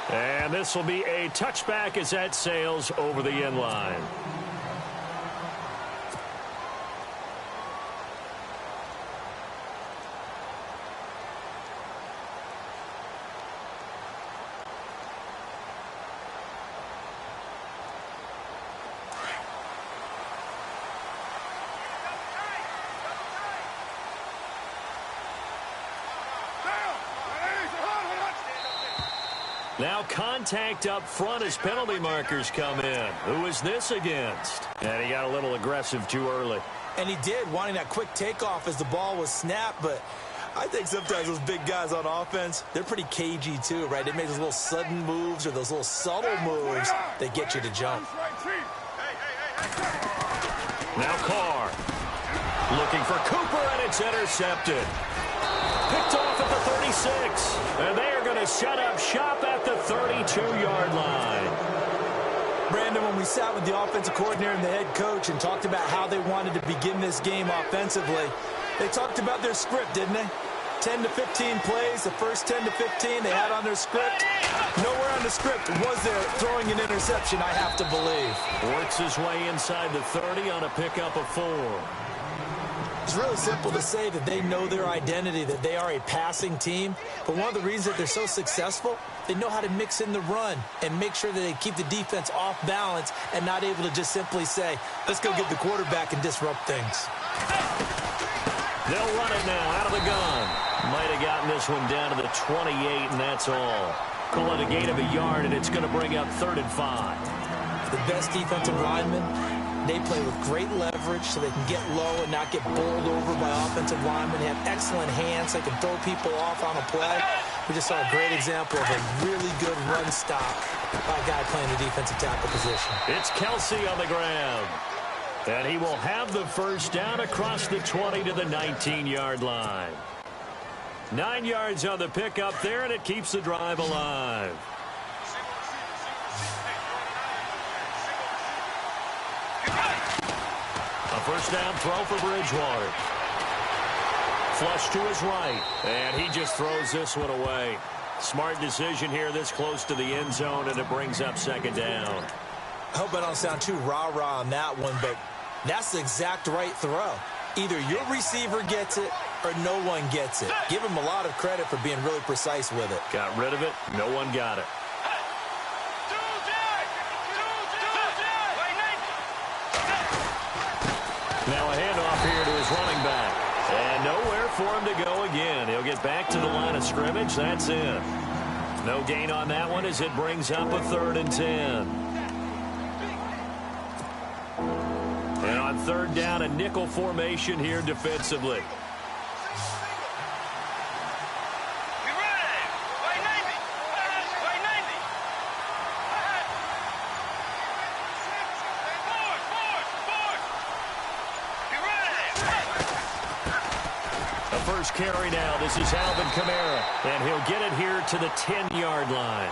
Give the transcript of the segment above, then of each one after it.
And this will be a touchback as that sails over the end line. Now contact up front as penalty markers come in. Who is this against? And he got a little aggressive too early. And he did, wanting that quick takeoff as the ball was snapped. But I think sometimes those big guys on offense, they're pretty cagey too, right? They make those little sudden moves or those little subtle moves that get you to jump. Now Carr looking for Cooper, and it's intercepted. Picked off at the 36, and they are going to set up shop at the 32-yard line. Brandon, when we sat with the offensive coordinator and the head coach and talked about how they wanted to begin this game offensively, they talked about their script, didn't they? 10 to 15 plays, the first 10 to 15 they had on their script. Nowhere on the script was there throwing an interception, I have to believe. Works his way inside the 30 on a pickup of 4. It's really simple to say that they know their identity, that they are a passing team. But one of the reasons that they're so successful, they know how to mix in the run and make sure that they keep the defense off balance and not able to just simply say, let's go get the quarterback and disrupt things. They'll run it now out of the gun. Might have gotten this one down to the 28, and that's all. Call it a gain of a yard, and it's going to bring up 3rd and 5. The best defensive linemen, they play with great leverage so they can get low and not get bowled over by offensive linemen. They have excellent hands. They can throw people off on a play. We just saw a great example of a really good run stop by a guy playing the defensive tackle position. It's Kelsey on the ground. And he will have the first down across the 20 to the 19-yard line. 9 yards on the pickup there, and it keeps the drive alive. A first down throw for Bridgewater. Flush to his right, and he just throws this one away. Smart decision here this close to the end zone, and it brings up 2nd down. I hope I don't sound too rah-rah on that one, but that's the exact right throw. Either your receiver gets it or no one gets it. Give him a lot of credit for being really precise with it. Got rid of it. No one got it. Now a handoff here to his running back. And nowhere for him to go again. He'll get back to the line of scrimmage. That's it. No gain on that one as it brings up a 3rd and 10. And on 3rd down, a nickel formation here defensively. First carry now. This is Alvin Kamara, and he'll get it here to the 10-yard line.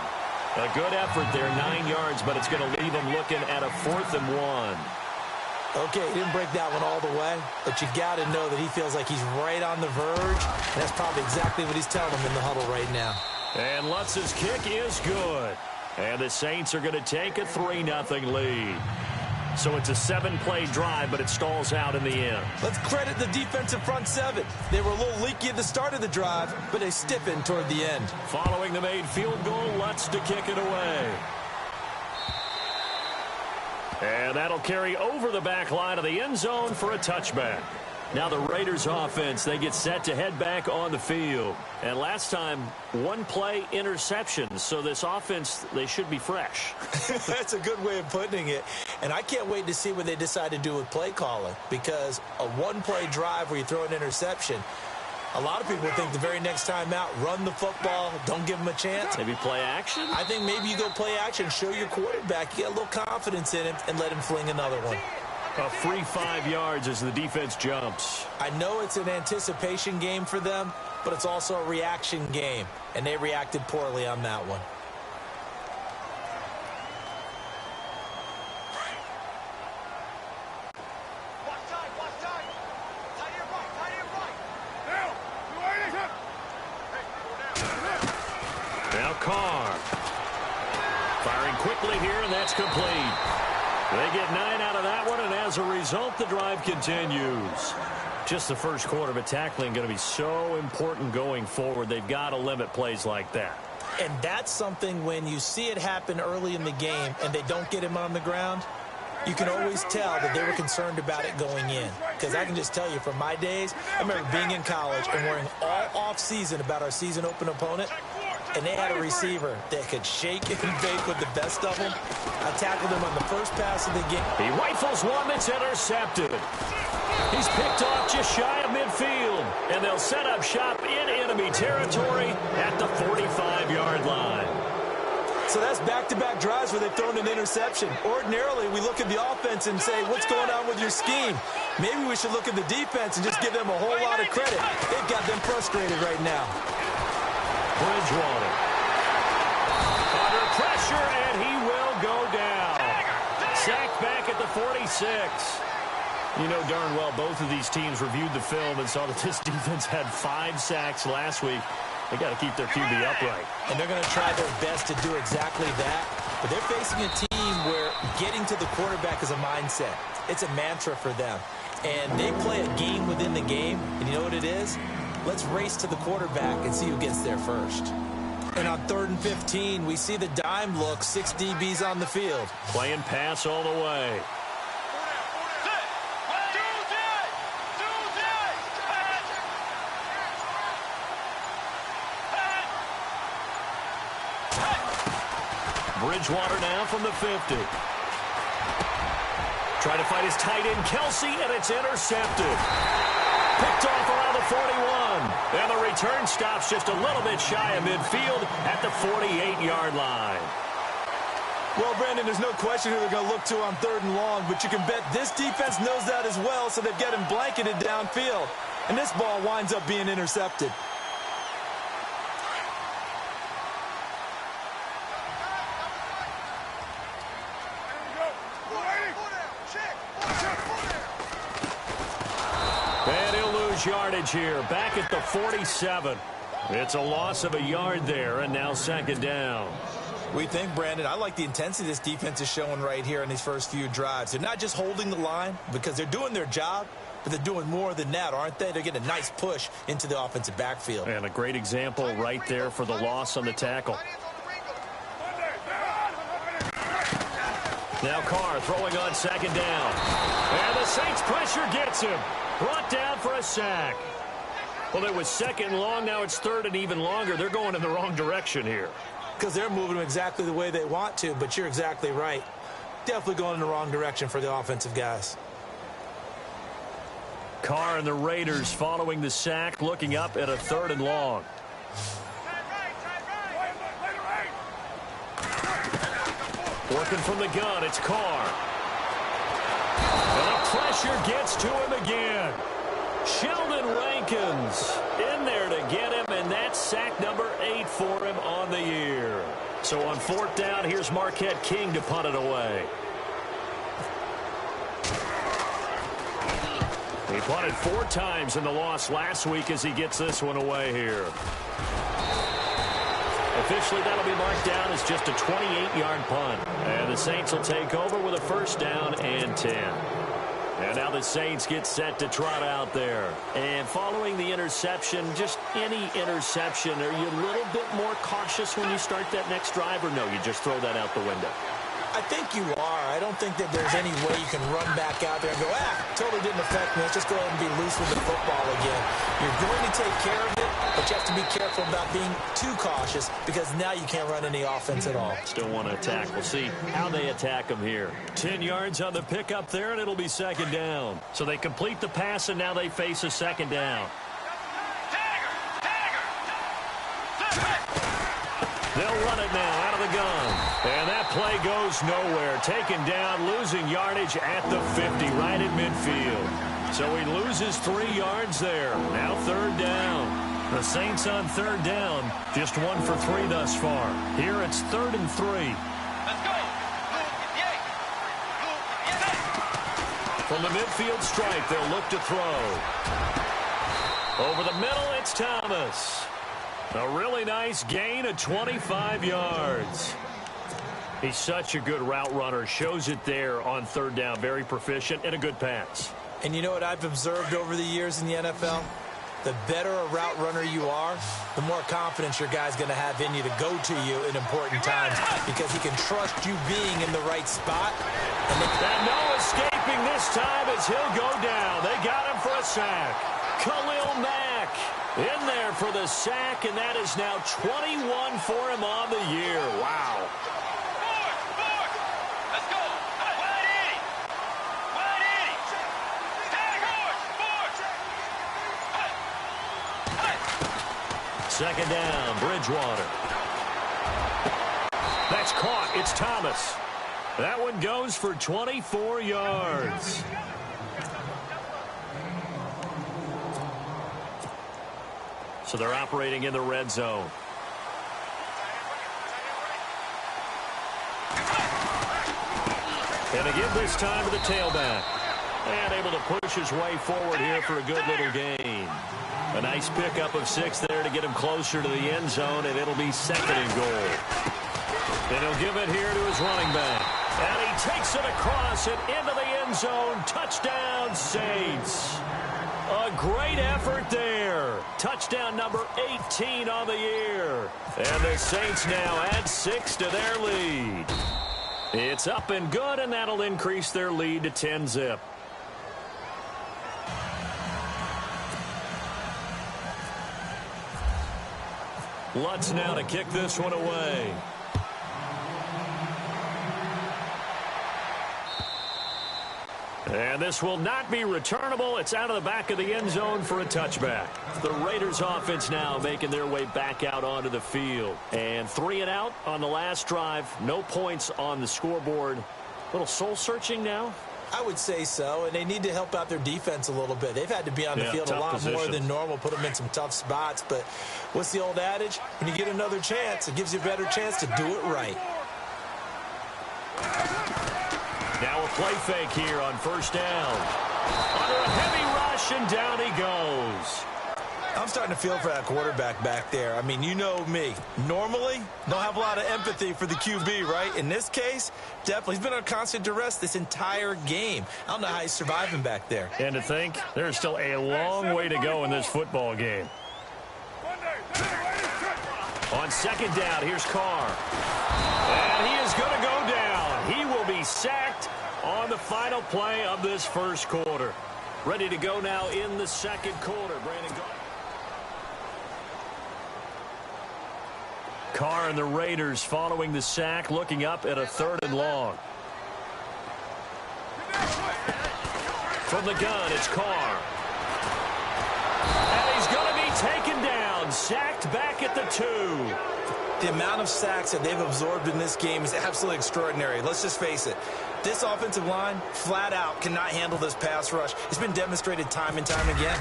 A good effort there, 9 yards, but it's going to leave him looking at a 4th and 1. Okay, he didn't break that one all the way, but you got to know that he feels like he's right on the verge, and that's probably exactly what he's telling him in the huddle right now. And Lutz's kick is good, and the Saints are going to take a 3-0 lead. So it's a 7-play drive, but it stalls out in the end. Let's credit the defensive front 7. They were a little leaky at the start of the drive, but they stiffened toward the end. Following the made field goal, Lutz to kick it away. And that'll carry over the back line of the end zone for a touchback. Now the Raiders offense, they get set to head back on the field. And last time, 1-play interception. So this offense, they should be fresh. That's a good way of putting it. And I can't wait to see what they decide to do with play calling. Because a 1-play drive where you throw an interception, a lot of people think the very next time out, run the football, don't give them a chance. Maybe play action? I think maybe you go play action, show your quarterback, you get a little confidence in him, and let him fling another one. A free 5 yards as the defense jumps. I know it's an anticipation game for them, but it's also a reaction game, and they reacted poorly on that one. Now Carr Firing quickly here, and that's complete. They get 9 out of that one, and as a result, the drive continues. Just the first quarter of tackling going to be so important going forward. They've got to limit plays like that. And that's something when you see it happen early in the game and they don't get him on the ground, you can always tell that they were concerned about it going in. Because I can just tell you from my days, I remember being in college and worrying all off-season about our season open opponent. And they had a receiver that could shake and bake with the best of them. I tackled him on the first pass of the game. He rifles one that's intercepted. He's picked off just shy of midfield. And they'll set up shop in enemy territory at the 45-yard line. So that's back-to-back drives where they've thrown an interception. Ordinarily, we look at the offense and say, what's going on with your scheme? Maybe we should look at the defense and just give them a whole lot of credit. They've got them frustrated right now. Bridgewater. Under pressure, and he will go down. Sacked back at the 46. You know darn well both of these teams reviewed the film and saw that this defense had 5 sacks last week. They got to keep their QB upright. And they're going to try their best to do exactly that. But they're facing a team where getting to the quarterback is a mindset. It's a mantra for them. And they play a game within the game. And you know what it is? Let's race to the quarterback and see who gets there first. And on 3rd and 15, we see the dime look, 6 DBs on the field. Playing pass all the way. Bridgewater now from the 50. Trying to find his tight end, Kelsey, and it's intercepted. Picked off around the 41. And the return stops just a little bit shy of midfield at the 48-yard line. Well, Brandon, there's no question who they're going to look to on 3rd and long, but you can bet this defense knows that as well, so they've got him blanketed downfield. And this ball winds up being intercepted. And he'll lose yardage here, back at the 47. It's a loss of a yard there, and now 2nd down. We think, Brandon, I like the intensity this defense is showing right here in these first few drives. They're not just holding the line because they're doing their job, but they're doing more than that, aren't they? They're getting a nice push into the offensive backfield. And a great example right there for the loss on the tackle. Now Carr throwing on 2nd down. And the Saints pressure gets him. Brought down for a sack. Well, it was 2nd and long. Now it's 3rd and even longer. They're going in the wrong direction here. Because they're moving them exactly the way they want to, but you're exactly right. Definitely going in the wrong direction for the offensive guys. Carr and the Raiders following the sack, looking up at a 3rd and long. Working from the gun, it's Carr. And the pressure gets to him again. Sheldon Rankins in there to get him, and that's sack number 8 for him on the year. So on 4th down, here's Marquette King to punt it away. He punted 4 times in the loss last week as he gets this one away here. Officially, that'll be marked down as just a 28-yard punt. And the Saints will take over with a 1st down and 10. And now the Saints get set to trot out there. And following the interception, just any interception, are you a little bit more cautious when you start that next drive, or no, you just throw that out the window? I think you are. I don't think that there's any way you can run back out there and go, totally didn't affect me. Let's just go ahead and be loose with the football again. You're going to take care of it, but you have to be careful about being too cautious because now you can't run any offense at all. Still want to attack. We'll see how they attack them here. 10 yards on the pickup there, and it'll be 2nd down. So they complete the pass, and now they face a 2nd down. They'll run it now out of the gun. And that play goes nowhere. Taken down, losing yardage at the 50, right at midfield. So he loses 3 yards there. Now 3rd down. The Saints on 3rd down. Just 1 for 3 thus far. Here it's 3rd and 3. Let's go. From the midfield stripe, they'll look to throw. Over the middle, it's Thomas. A really nice gain of 25 yards. He's such a good route runner. Shows it there on third down. Very proficient and a good pass. And you know what I've observed over the years in the NFL? The better a route runner you are, the more confidence your guy's going to have in you to go to you in important times because he can trust you being in the right spot. And no escaping this time as he'll go down. They got him for a sack. Khalil Mack in there for the sack, and that is now 21 for him on the year. Wow. Second down, Bridgewater. That's caught. It's Thomas. That one goes for 24 yards. So they're operating in the red zone. And again this time to the tailback. And able to push his way forward here for a good little gain. A nice pickup of 6 there to get him closer to the end zone, and it'll be second and goal. And he'll give it here to his running back. And he takes it across and into the end zone. Touchdown, Saints. A great effort there. Touchdown number 18 on the year. And the Saints now add 6 to their lead. It's up and good, and that'll increase their lead to 10-zip. Lutz now to kick this one away. And this will not be returnable. It's out of the back of the end zone for a touchback. The Raiders offense now making their way back out onto the field. And 3 and out on the last drive. No points on the scoreboard. A little soul-searching now. I would say so, and they need to help out their defense a little bit. They've had to be on the field a lot more than normal, put them in some tough spots. But what's the old adage? When you get another chance, it gives you a better chance to do it right. Now a play fake here on first down. Under a heavy rush, and down he goes. I'm starting to feel for that quarterback back there. I mean, you know me. Normally, don't have a lot of empathy for the QB, right? In this case, definitely. He's been on constant duress this entire game. I don't know how he's surviving back there. And to think, there's still a long way to go in this football game. On second down, here's Carr. And he is going to go down. He will be sacked on the final play of this first quarter. Ready to go now in the second quarter. Brandon Garner. Carr and the Raiders following the sack, looking up at a 3rd and long. From the gun, it's Carr. And he's going to be taken down, sacked back at the 2. The amount of sacks that they've absorbed in this game is absolutely extraordinary. Let's just face it. This offensive line, flat out, cannot handle this pass rush. It's been demonstrated time and time again.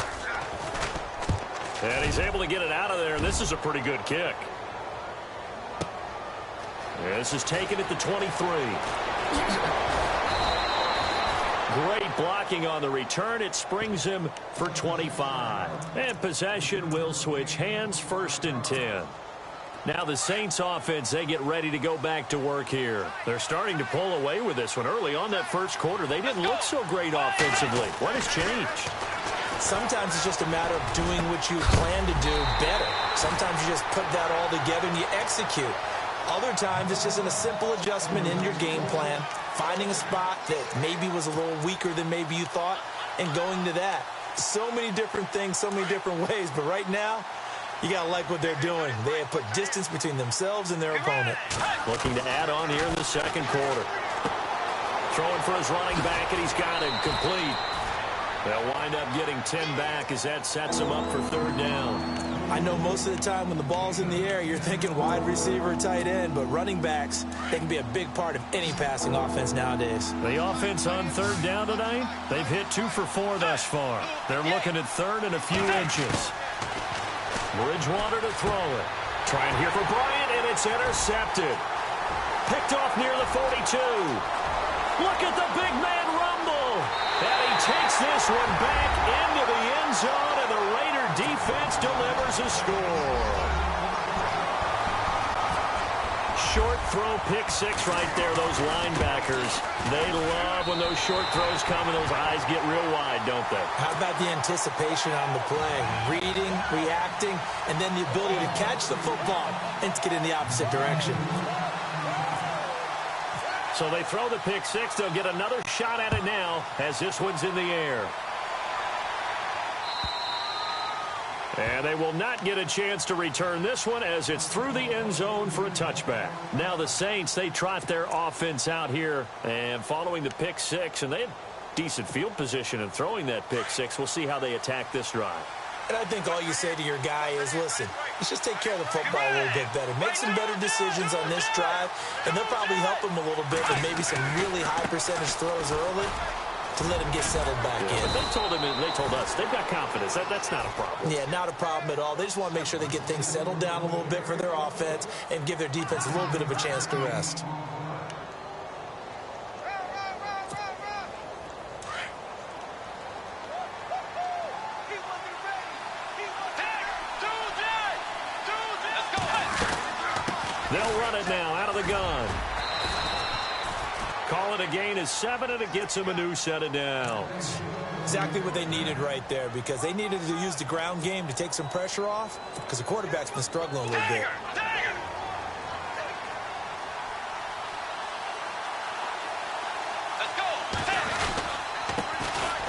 And he's able to get it out of there, and this is a pretty good kick. This is taken at the 23. Great blocking on the return. It springs him for 25. And possession will switch hands, 1st and 10. Now the Saints offense, they get ready to go back to work here. They're starting to pull away with this one. Early on that first quarter, they didn't look so great offensively. What has changed? Sometimes it's just a matter of doing what you plan to do better. Sometimes you just put that all together and you execute. Other times, it's just a simple adjustment in your game plan, finding a spot that maybe was a little weaker than maybe you thought, and going to that. So many different things, so many different ways, but right now, you got to like what they're doing. They have put distance between themselves and their opponent. Looking to add on here in the second quarter. Throwing for his running back, and he's got him complete. They'll wind up getting 10 back as that sets him up for 3rd down. I know most of the time when the ball's in the air, you're thinking wide receiver, tight end, but running backs, they can be a big part of any passing offense nowadays. The offense on 3rd down tonight, they've hit 2 for 4 thus far. They're looking at 3rd and a few inches. Bridgewater to throw it. Trying here for Bryant, and it's intercepted. Picked off near the 42. Look at the big man rumble. And he takes this one back into the end zone, and the Raider defense delivers a score. short throw pick six right there, those linebackers. They love when those short throws come and those eyes get real wide, don't they? How about the anticipation on the play? Reading, reacting, and then the ability to catch the football and to get in the opposite direction. So they throw the pick six. They'll get another shot at it now as this one's in the air. And they will not get a chance to return this one as it's through the end zone for a touchback. Now the Saints, they trot their offense out here and following the pick six, and they had decent field position in throwing that pick six. We'll see how they attack this drive. And I think all you say to your guy is, listen, let's just take care of the football a little bit better. Make some better decisions on this drive, and they'll probably help him a little bit with maybe some really high percentage throws early to let him get settled back in. But they told us they've got confidence. That's not a problem. Yeah, not a problem at all. They just want to make sure they get things settled down a little bit for their offense and give their defense a little bit of a chance to rest. They'll run it now out of the gun. Call it a gain of 7, and it gets them a new set of downs. Exactly what they needed right there, because they needed to use the ground game to take some pressure off, because the quarterback's been struggling a little bit.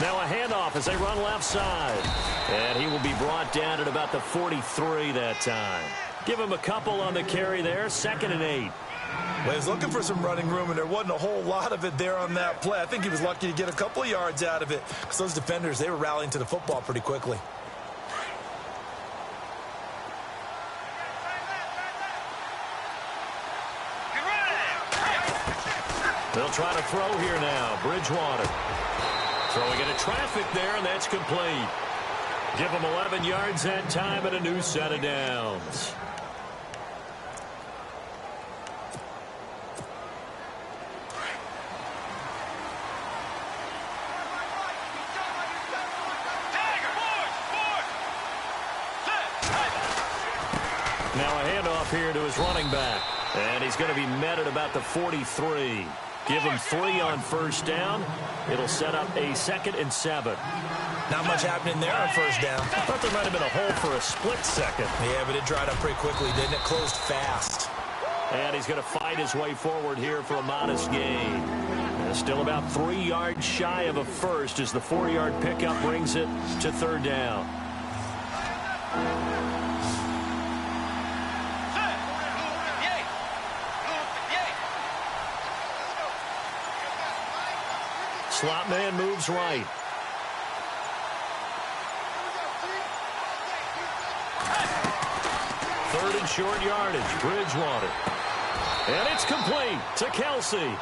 Now a handoff as they run left side. And he will be brought down at about the 43 that time. Give him a couple on the carry there, 2nd and 8. Well, he was looking for some running room, and there wasn't a whole lot of it there on that play. I think he was lucky to get a couple of yards out of it, because those defenders, they were rallying to the football pretty quickly. They'll try to throw here now. Bridgewater throwing into traffic there, and that's complete. Give them 11 yards that time and a new set of downs. Now a handoff here to his running back. And he's going to be met at about the 43. Give him 3 on first down. It'll set up a 2nd and 7. Not much happening there on first down. I thought there might have been a hole for a split second. Yeah, but it dried up pretty quickly, didn't it? Closed fast. And he's going to fight his way forward here for a modest gain. Still about 3 yards shy of a first as the 4-yard pickup brings it to 3rd down. Slot man moves right. Third and short yardage, Bridgewater. And it's complete to Kelsey.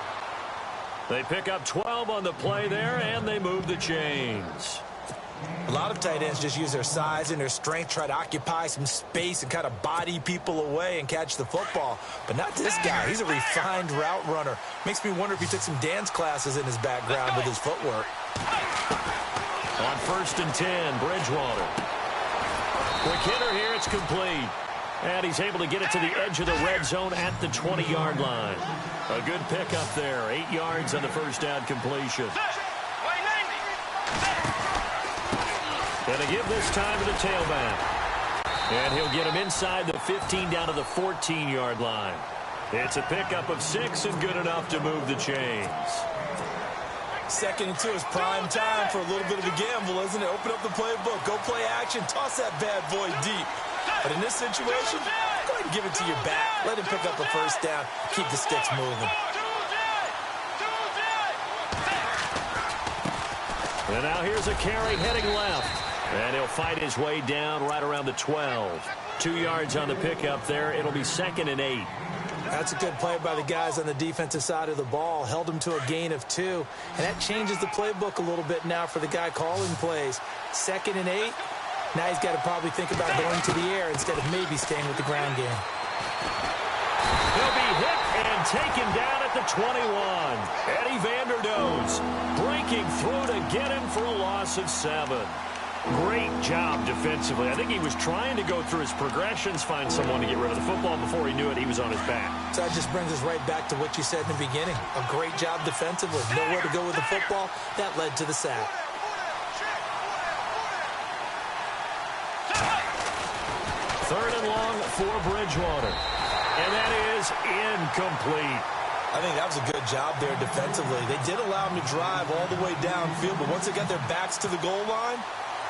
They pick up 12 on the play there, and they move the chains. A lot of tight ends just use their size and their strength, try to occupy some space and kind of body people away and catch the football. But not this guy. He's a refined route runner. Makes me wonder if he took some dance classes in his background with his footwork. On 1st and 10, Bridgewater. Quick hitter here, it's complete. And he's able to get it to the edge of the red zone at the 20-yard line. A good pickup there, 8 yards on the first down completion. And to give this time to the tailback. And he'll get him inside the 15 down to the 14-yard line. It's a pickup of 6 and good enough to move the chains. 2nd and 2 is prime time for a little bit of a gamble, isn't it? Open up the playbook, go play action, toss that bad boy deep. But in this situation, go ahead and give it to your back. Let him pick up a first down, keep the sticks moving. And now here's a carry heading left. And he'll fight his way down right around the 12. 2 yards on the pickup there. It'll be 2nd and 8. That's a good play by the guys on the defensive side of the ball. Held him to a gain of 2. And that changes the playbook a little bit now for the guy calling plays. 2nd and 8. Now he's got to probably think about going to the air instead of maybe staying with the ground game. He'll be hit and taken down at the 21. Eddie Vanderdoes breaking through to get him for a loss of 7. Great job defensively. I think he was trying to go through his progressions, find someone to get rid of the football. Before he knew it, he was on his back. So that just brings us right back to what you said in the beginning. A great job defensively. Nowhere to go with the football. That led to the sack. Third and long for Bridgewater. And that is incomplete. I think that was a good job there defensively. They did allow him to drive all the way downfield, but once they got their backs to the goal line,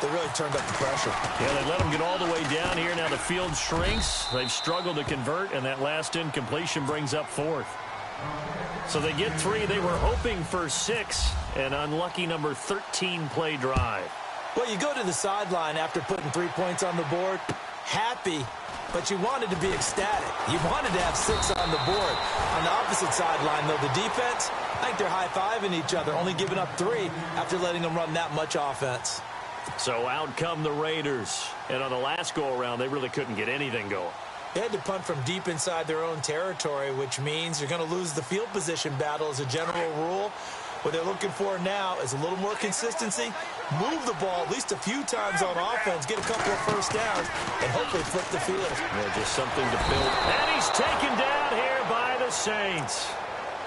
they really turned up the pressure. Yeah, they let them get all the way down here. Now the field shrinks. They've struggled to convert, and that last incompletion brings up fourth. So they get 3. They were hoping for 6. An unlucky number 13 play drive. Well, you go to the sideline after putting 3 points on the board, happy, but you wanted to be ecstatic. You wanted to have 6 on the board. On the opposite sideline, though, the defense, I think they're high-fiving each other, only giving up 3 after letting them run that much offense. So out come the Raiders. And on the last go-around, they really couldn't get anything going. They had to punt from deep inside their own territory, which means you're going to lose the field position battle as a general rule. What they're looking for now is a little more consistency, move the ball at least a few times on offense, get a couple of first downs, and hopefully flip the field. Yeah, just something to build. And he's taken down here by the Saints.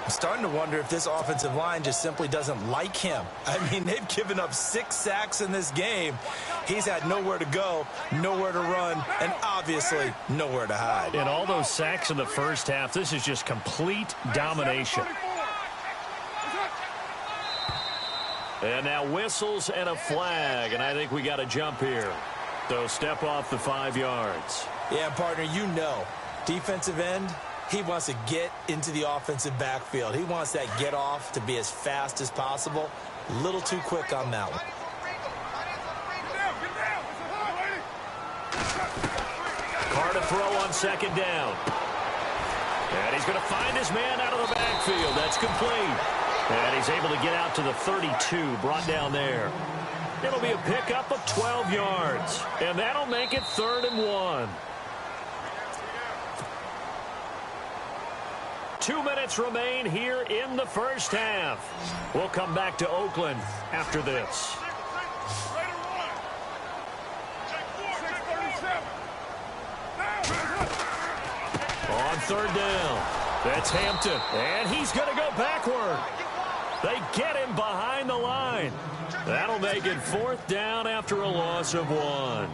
I'm starting to wonder if this offensive line just simply doesn't like him. I mean, they've given up 6 sacks in this game. He's had nowhere to go, nowhere to run, and obviously nowhere to hide. And all those sacks in the first half, this is just complete domination. And now whistles and a flag, and I think we got a jump here. So step off the 5 yards. Yeah, partner, you know, defensive end, he wants to get into the offensive backfield. He wants that get off to be as fast as possible. A little too quick on that one. Carr to throw on second down. And he's going to find his man out of the backfield. That's complete. And he's able to get out to the 32, brought down there. It'll be a pickup of 12 yards. And that'll make it 3rd and 1. 2 minutes remain here in the first half. We'll come back to Oakland after this. On 3rd down, that's Hampton. And he's going to go backward. They get him behind the line. That'll make it 4th down after a loss of 1.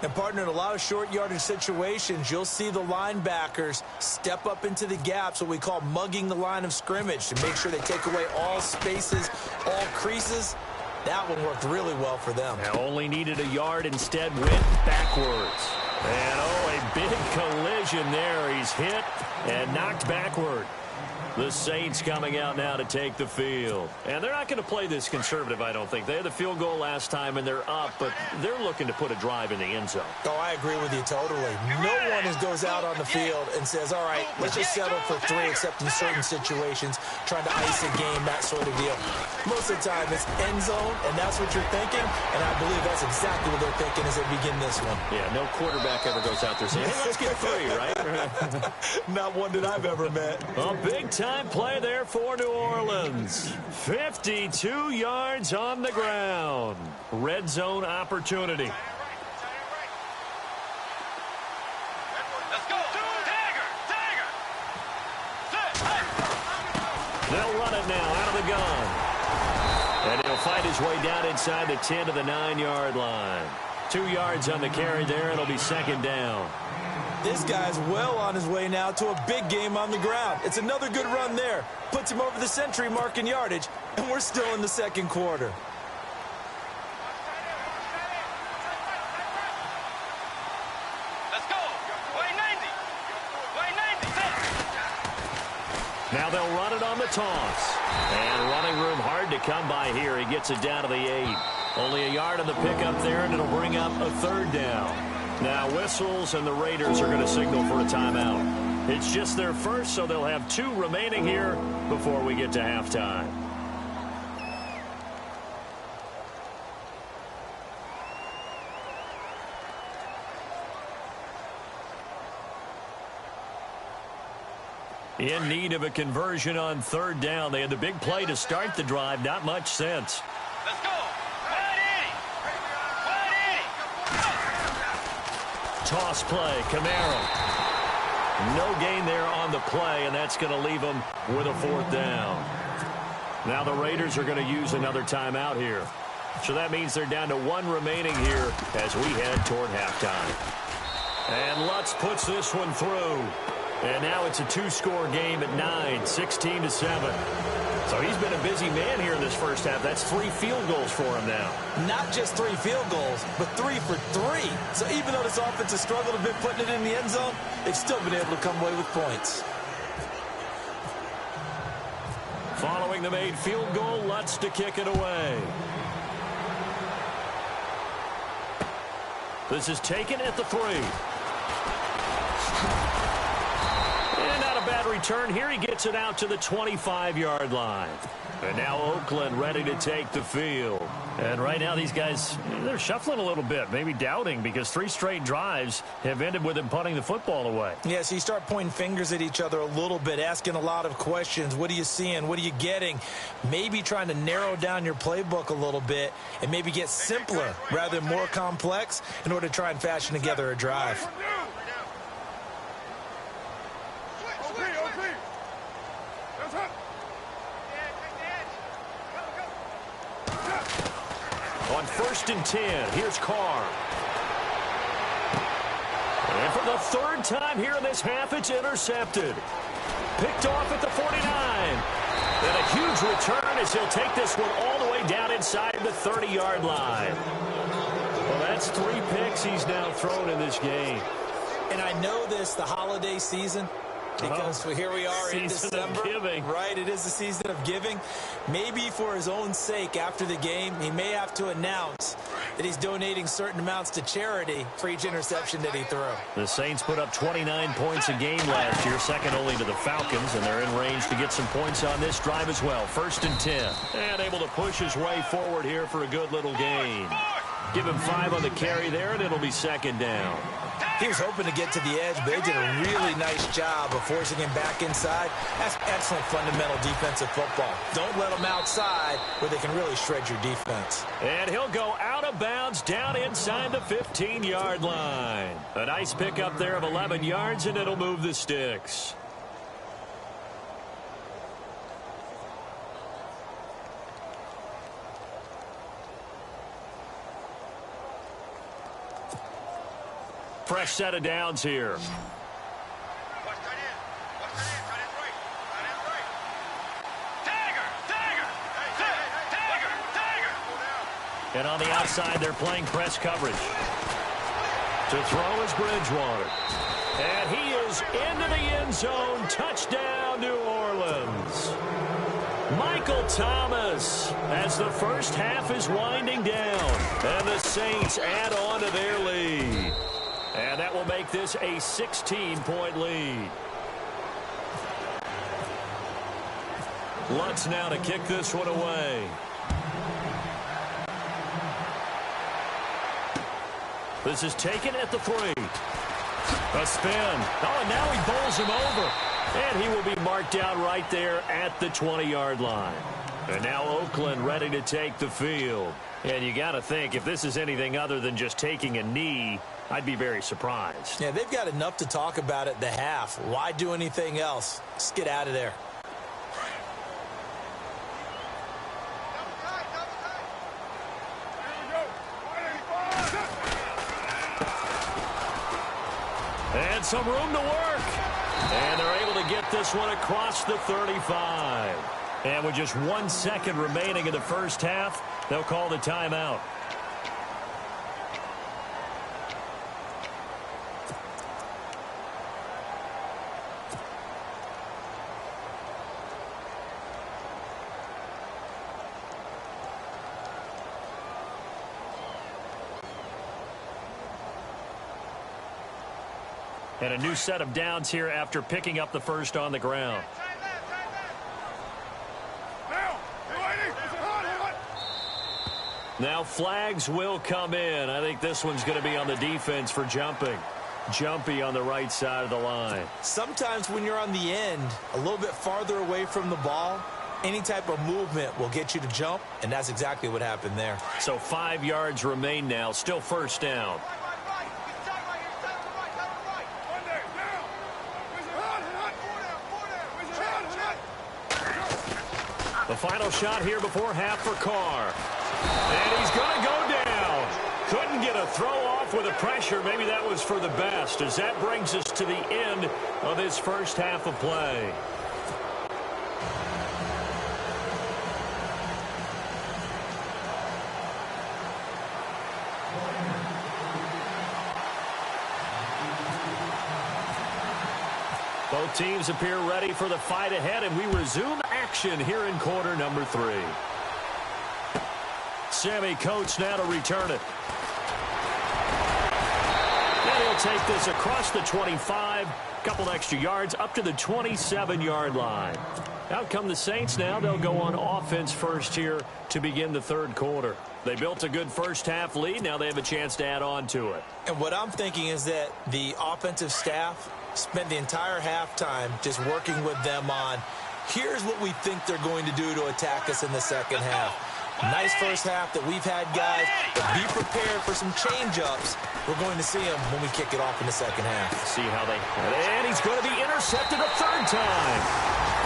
And, partner, in a lot of short yardage situations, you'll see the linebackers step up into the gaps, what we call mugging the line of scrimmage, to make sure they take away all spaces, all creases. That one worked really well for them. Now only needed a yard, instead went backwards. And, a big collision there. He's hit and knocked backward. The Saints coming out now to take the field. And they're not going to play this conservative, I don't think. They had the field goal last time, and they're up, but they're looking to put a drive in the end zone. Oh, I agree with you totally. No one goes out on the field and says, all right, let's just settle for 3, except in certain situations, trying to ice a game, that sort of deal. Most of the time, it's end zone, and that's what you're thinking, and I believe that's exactly what they're thinking as they begin this one. Yeah, no quarterback ever goes out there saying, hey, let's get 3, right? Not one that I've ever met. A big-time play there for New Orleans. 52 yards on the ground. Red zone opportunity. Let's go. Tiger. They'll run it now out of the gun. And he'll fight his way down inside the 10 to the 9-yard line. 2 yards on the carry there. It'll be 2nd down. This guy's well on his way now to a big game on the ground. It's another good run there. Puts him over the century mark in yardage, and we're still in the 2nd quarter. Let's go. Way 90. Now they'll run it on the toss. And running room hard to come by here. He gets it down to the 8. Only a yard on the pickup there, and it'll bring up a 3rd down. Now whistles, and the Raiders are going to signal for a timeout. It's just their first, so they'll have 2 remaining here before we get to halftime. In need of a conversion on 3rd down. They had the big play to start the drive. Not much sense. Let's go. 180. toss play. Camaro. No gain there on the play, and that's going to leave them with a 4th down. Now the Raiders are going to use another timeout here. So that means they're down to 1 remaining here as we head toward halftime. And Lutz puts this one through. And now it's a 2-score game at 9, 16-7. So he's been a busy man here in this first half. That's 3 field goals for him now. Not just 3 field goals, but 3 for 3. So even though this offense has struggled a bit putting it in the end zone, they've still been able to come away with points. Following the made field goal, Lutz to kick it away. This is taken at the 3. And not a bad return here. He gets it out to the 25-yard line. And now Oakland ready to take the field. And right now these guys, they're shuffling a little bit, maybe doubting, because 3 straight drives have ended with them punting the football away. Yeah, so you start pointing fingers at each other a little bit, asking a lot of questions. What are you seeing? What are you getting? Maybe trying to narrow down your playbook a little bit and maybe get simpler rather than more complex in order to try and fashion together a drive. On 1st and 10, here's Carr. And for the 3rd time here in this half, it's intercepted. Picked off at the 49. And a huge return as he'll take this one all the way down inside the 30-yard line. Well, that's 3 picks he's now thrown in this game. And I know this, the holiday season, because here we are in December. Right, it is the season of giving. Maybe for his own sake after the game, he may have to announce that he's donating certain amounts to charity for each interception that he threw. The Saints put up 29 points a game last year, second only to the Falcons, and they're in range to get some points on this drive as well. 1st and 10. And able to push his way forward here for a good little gain. Give him 5 on the carry there, and it'll be 2nd down. He was hoping to get to the edge, but they did a really nice job of forcing him back inside. That's excellent fundamental defensive football. Don't let them outside where they can really shred your defense. And he'll go out of bounds down inside the 15-yard line. A nice pickup there of 11 yards, and it'll move the sticks. Fresh set of downs here. And on the outside, they're playing press coverage. To throw is Bridgewater. And he is into the end zone. Touchdown, New Orleans. Michael Thomas as the first half is winding down. And the Saints add on to their lead. And that will make this a 16-point lead. Lutz now to kick this one away. This is taken at the 3. A spin. Oh, and now he bowls him over. And he will be marked down right there at the 20-yard line. And now Oakland ready to take the field. And you got to think, if this is anything other than just taking a knee, I'd be very surprised. Yeah, they've got enough to talk about at the half. Why do anything else? Just get out of there. And some room to work. And they're able to get this one across the 35. And with just 1 second remaining in the first half, they'll call the timeout. And a new set of downs here after picking up the first on the ground. Now flags will come in. I think this one's going to be on the defense for jumping. Jumpy on the right side of the line. Sometimes when you're on the end, a little bit farther away from the ball, any type of movement will get you to jump, and that's exactly what happened there. So 5 yards remain now, still first down. The final shot here before half for Carr. And he's going to go down. Couldn't get a throw off with the pressure. Maybe that was for the best, as that brings us to the end of this first half of play. Both teams appear ready for the fight ahead, and we resume action here in quarter number 3. Sammy Coates now to return it. And he'll take this across the 25, couple extra yards up to the 27-yard line. Out come the Saints now. They'll go on offense first here to begin the third quarter. They built a good first half lead. Now they have a chance to add on to it. And what I'm thinking is that the offensive staff spent the entire halftime just working with them on, here's what we think they're going to do to attack us in the second half. Nice first half that we've had, guys, but be prepared for some change-ups. We're going to see them when we kick it off in the second half. See how they... And he's going to be intercepted a third time.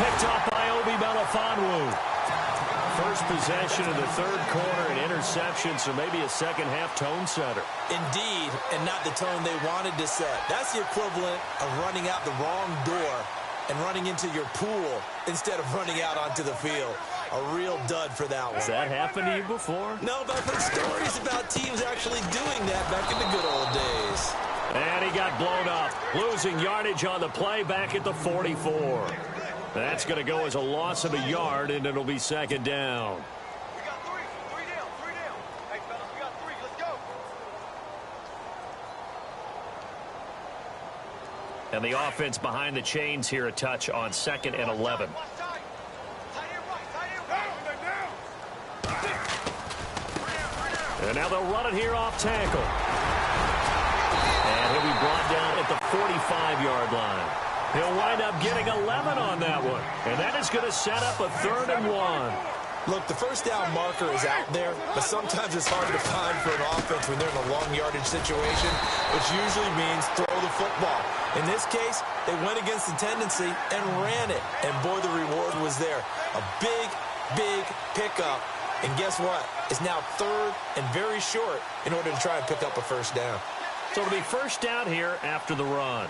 Picked off by Obi Melifonwu. First possession of the third quarter, an interception, so maybe a second-half tone setter. Indeed, and not the tone they wanted to set. That's the equivalent of running out the wrong door and running into your pool instead of running out onto the field. A real dud for that one. Has that happened to you before? No, but I've heard stories about teams actually doing that back in the good old days. And he got blown up, losing yardage on the play back at the 44. That's going to go as a loss of a yard, and it'll be second down. We got three down. Hey, fellas, we got 3. Let's go. And the offense behind the chains here, a touch on 2nd and 11. And now they'll run it here off tackle. And he'll be brought down at the 45-yard line. He'll wind up getting 11 on that one. And that is going to set up a 3rd and 1. Look, the first down marker is out there, but sometimes it's hard to find for an offense when they're in a long yardage situation, which usually means throw the football. In this case, they went against the tendency and ran it. And boy, the reward was there. A big, big pickup. And guess what? It's now 3rd and very short in order to try and pick up a first down. So it'll be first down here after the run.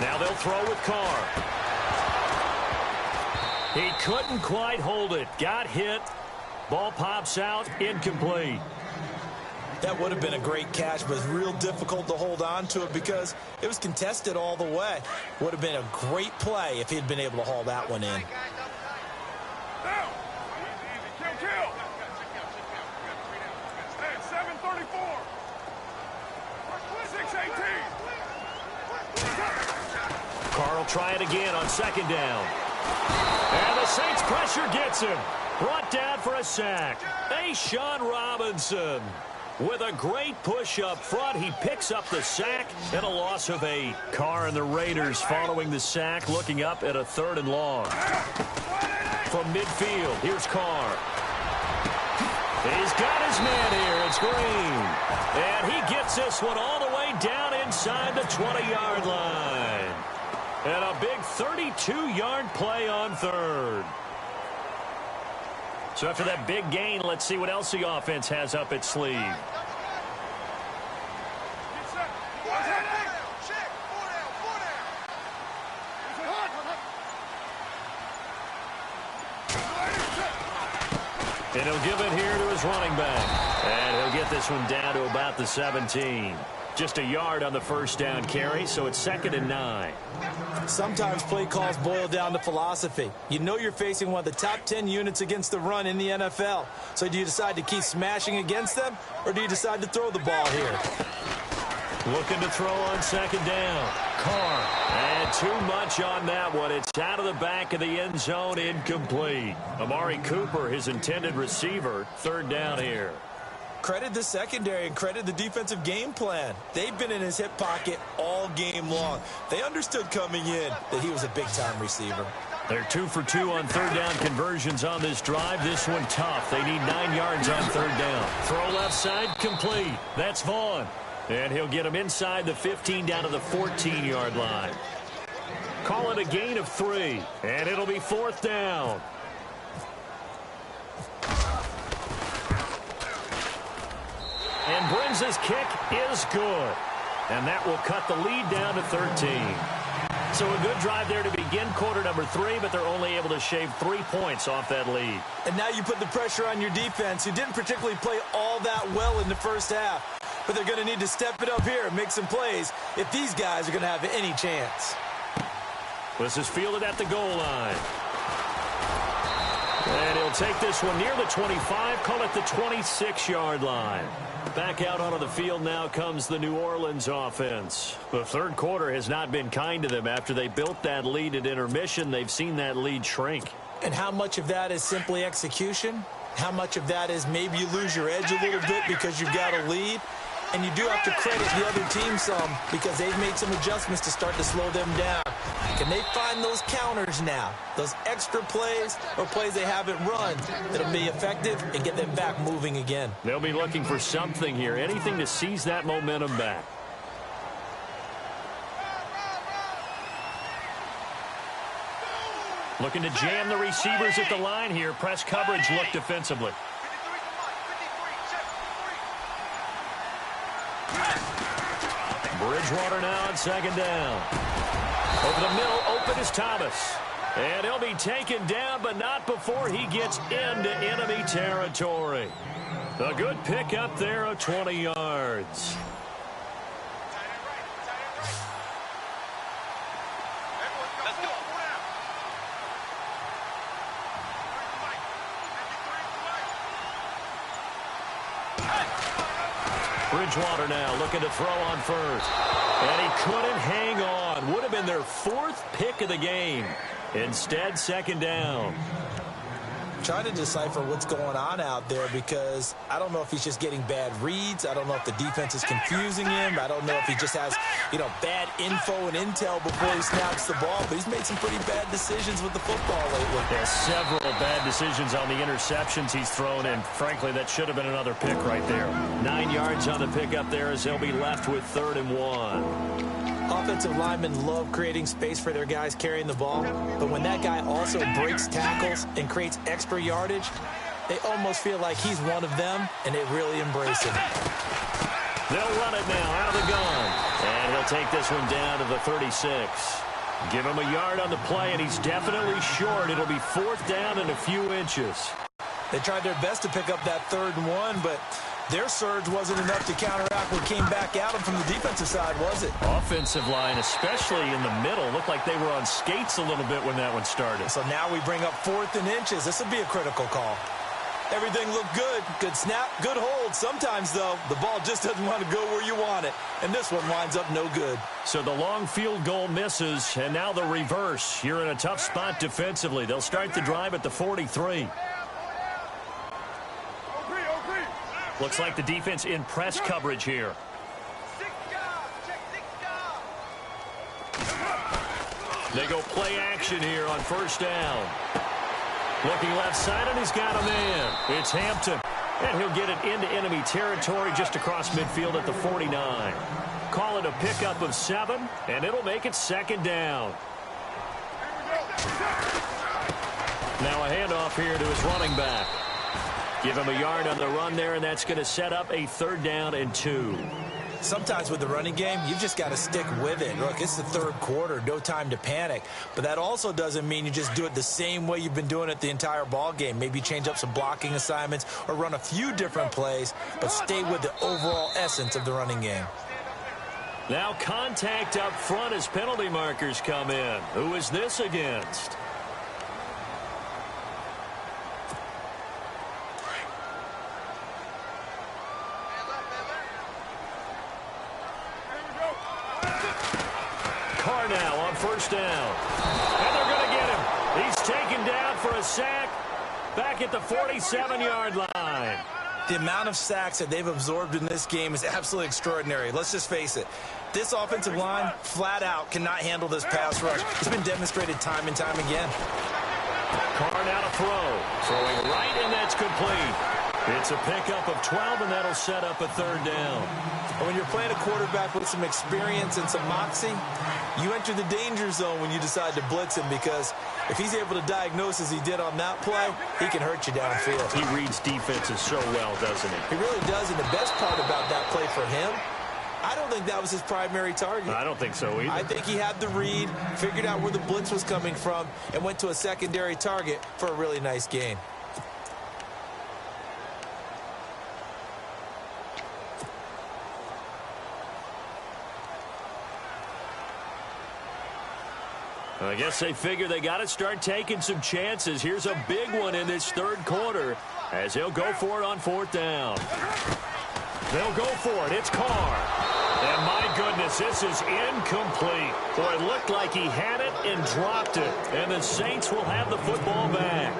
Now they'll throw with Carr. He couldn't quite hold it. Got hit. Ball pops out. Incomplete. That would have been a great catch, but it's real difficult to hold on to it because it was contested all the way. Would have been a great play if he'd been able to haul that one in. Down. Kill. Hey, 734. 618. Carr will try it again on 2nd down. And the Saints pressure gets him. Brought down for a sack. Sean Robinson. With a great push up front, he picks up the sack and a loss of 8. Carr and the Raiders following the sack, looking up at a 3rd and long. From midfield, here's Carr. He's got his man here. It's Green. And he gets this one all the way down inside the 20-yard line. And a big 32-yard play on 3rd. So after that big gain, let's see what else the offense has up its sleeve. And he'll give it here to his running back. And he'll get this one down to about the 17. Just a yard on the first down carry, so it's 2nd and 9. Sometimes play calls boil down to philosophy. You know you're facing one of the top 10 units against the run in the NFL. So do you decide to keep smashing against them, or do you decide to throw the ball here? Looking to throw on 2nd down. Carr. And too much on that one. It's out of the back of the end zone, incomplete. Amari Cooper, his intended receiver, 3rd down here. Credit the secondary and credit the defensive game plan. They've been in his hip pocket all game long. They understood coming in that he was a big-time receiver. They're 2 for 2 on 3rd down conversions on this drive. This one tough. They need 9 yards on 3rd down. Throw left side, complete. That's Vaughn. And he'll get him inside the 15 down to the 14-yard line. Call it a gain of 3, and it'll be 4th down. And Brins' kick is good. And that will cut the lead down to 13. So a good drive there to begin quarter number 3, but they're only able to shave 3 points off that lead. And now you put the pressure on your defense, who didn't particularly play all that well in the first half. But they're going to need to step it up here and make some plays if these guys are going to have any chance. This is fielded at the goal line. And he'll take this one near the 25, call it the 26-yard line. Back out onto the field now comes the New Orleans offense. The third quarter has not been kind to them. After they built that lead at intermission, they've seen that lead shrink. And how much of that is simply execution? How much of that is maybe you lose your edge a little bit because you've got a lead? And you do have to credit the other team some because they've made some adjustments to start to slow them down. Can they find those counters now, those extra plays or plays they haven't run that'll be effective and get them back moving again? They'll be looking for something here, anything to seize that momentum back. Looking to jam the receivers at the line here. Press coverage look defensively. Bridgewater now on 2nd down. Over the middle, open is Thomas. And he'll be taken down, but not before he gets into enemy territory. A good pickup there of 20 yards. Bridgewater now looking to throw on first. And he couldn't hang on. Would have been their 4th pick of the game. Instead, 2nd down. Trying to decipher what's going on out there because I don't know if he's just getting bad reads. I don't know if the defense is confusing him. I don't know if he just has, bad info and intel before he snaps the ball. But he's made some pretty bad decisions with the football lately. Yeah, several bad decisions on the interceptions he's thrown, and frankly, that should have been another pick right there. 9 yards on the pickup there as they'll be left with 3rd and 1. Offensive linemen love creating space for their guys carrying the ball, but when that guy also breaks tackles and creates extra yardage, they almost feel like he's one of them, and they really embrace him. They'll run it now out of the gun, and he'll take this one down to the 36. Give him a yard on the play, and he's definitely short. It'll be 4th down and a few inches. They tried their best to pick up that 3rd and 1, but their surge wasn't enough to counteract what came back at them from the defensive side, was it? Offensive line, especially in the middle, looked like they were on skates a little bit when that one started. So now we bring up 4th and inches. This will be a critical call. Everything looked good. Good snap, good hold. Sometimes, though, the ball just doesn't want to go where you want it. And this one winds up no good. So the long field goal misses, and now the reverse. You're in a tough spot defensively. They'll start the drive at the 43. Looks like the defense in press coverage here. They go play action here on 1st down. Looking left side, and he's got a man. It's Hampton. And he'll get it into enemy territory just across midfield at the 49. Call it a pickup of 7, and it'll make it 2nd down. Now a handoff here to his running back. Give him a yard on the run there, and that's going to set up a 3rd down and 2. Sometimes with the running game, you've just got to stick with it. Look, it's the 3rd quarter, no time to panic. But that also doesn't mean you just do it the same way you've been doing it the entire ball game. Maybe change up some blocking assignments or run a few different plays, but stay with the overall essence of the running game. Now contact up front as penalty markers come in. Who is this against? Now on 1st down. And they're going to get him. He's taken down for a sack back at the 47-yard line. The amount of sacks that they've absorbed in this game is absolutely extraordinary. Let's just face it. This offensive line, flat out, cannot handle this pass rush. It's been demonstrated time and time again. Carr now to throw. Throwing right, and that's complete. It's a pickup of 12, and that'll set up a third down. When you're playing a quarterback with some experience and some moxie, you enter the danger zone when you decide to blitz him, because if he's able to diagnose as he did on that play, he can hurt you downfield. He reads defenses so well, doesn't he? He really does, and the best part about that play for him, I don't think that was his primary target. I don't think so either. I think he had the read, figured out where the blitz was coming from, and went to a secondary target for a really nice gain. I guess they figure they got to start taking some chances. Here's a big one in this third quarter as he'll go for it on fourth down. They'll go for it. It's Carr. And my goodness, this is incomplete. Boy, it looked like he had it and dropped it. And the Saints will have the football back.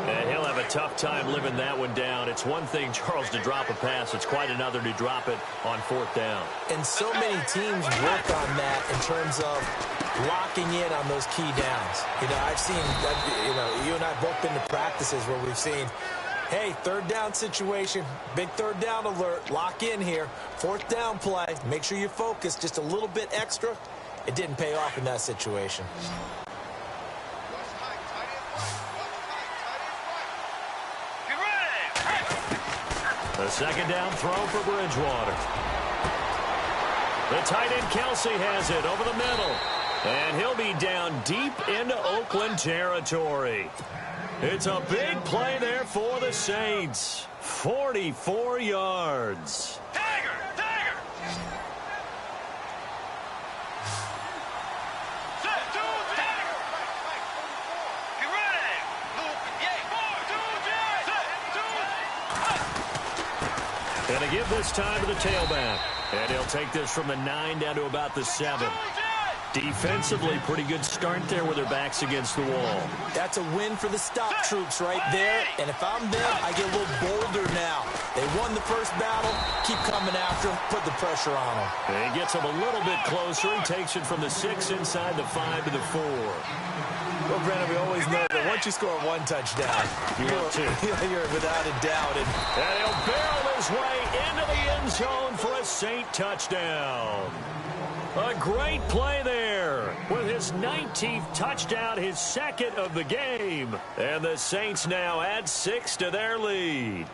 And he'll have a tough time living that one down. It's one thing, Charles, to drop a pass. It's quite another to drop it on fourth down. And so many teams work on that in terms of locking in on those key downs. You know, I've seen, you and I both been to practices where we've seen, hey, third down situation, big third down alert, lock in here, fourth down play, make sure you focus just a little bit extra. It didn't pay off in that situation. The second down throw for Bridgewater. The tight end Kelsey has it over the middle. And he'll be down deep into Oakland territory. It's a big play there for the Saints. 44 yards. Tiger! Tiger! Set, two, Tiger! Get ready! Luke, yay! Four, two, set, two, And to give this time to the tailback. And he'll take this from the 9 down to about the 7. Defensively, pretty good start there with their backs against the wall. That's a win for the stop troops right there. And if I'm them, I get a little bolder now. They won the first battle. Keep coming after them. Put the pressure on them. And he gets them a little bit closer. He takes it from the 6 inside the 5 to the 4. Well, Brandon, we always know that once you score one touchdown, you're without a doubt. And he'll barrel his way into the end zone for a Saint touchdown. A great play there with his 19th touchdown, his second of the game. And the Saints now add 6 to their lead.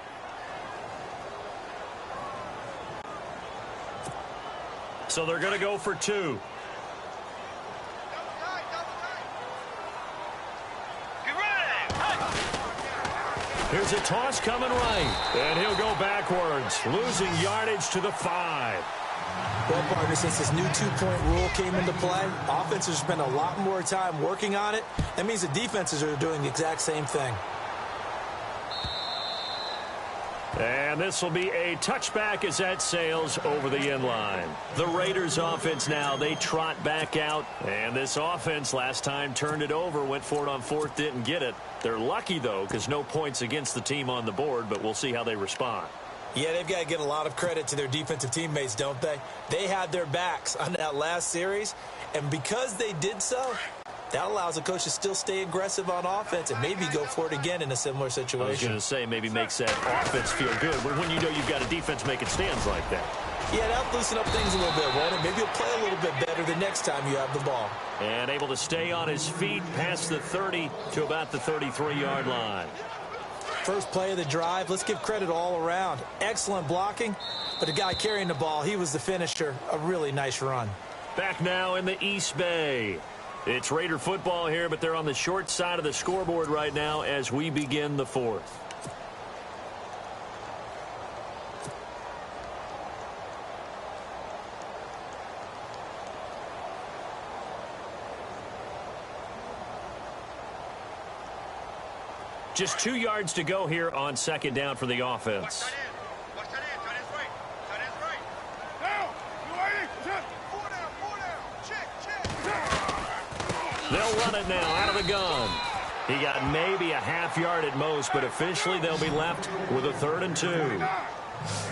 So they're going to go for 2. Here's a toss coming right. And he'll go backwards, losing yardage to the 5. Well, partner, since this new two-point rule came into play, offenses spend a lot more time working on it. That means the defenses are doing the exact same thing. And this will be a touchback as that sails over the end line. The Raiders offense now, they trot back out. And this offense last time turned it over, went for it on fourth, didn't get it. They're lucky, though, because no points against the team on the board, but we'll see how they respond. Yeah, they've got to give a lot of credit to their defensive teammates, don't they? They had their backs on that last series, and because they did so, that allows the coach to still stay aggressive on offense and maybe go for it again in a similar situation. I was going to say maybe makes that offense feel good, but when you know you've got a defense making stands like that. Yeah, that'll loosen up things a little bit, won't it? Maybe he'll play a little bit better the next time you have the ball. And able to stay on his feet past the 30 to about the 33-yard line. First play of the drive, let's give credit all around. Excellent blocking, but the guy carrying the ball, he was the finisher. A really nice run. Back now in the East Bay. It's Raider football here, but they're on the short side of the scoreboard right now as we begin the fourth. Just 2 yards to go here on second down for the offense. Watch that in. Tight end's right. Tight end's right. Down. You waiting? Check. Four down. Check. They'll run it now out of the gun. He got maybe a half yard at most, but officially they'll be left with a 3rd and 2.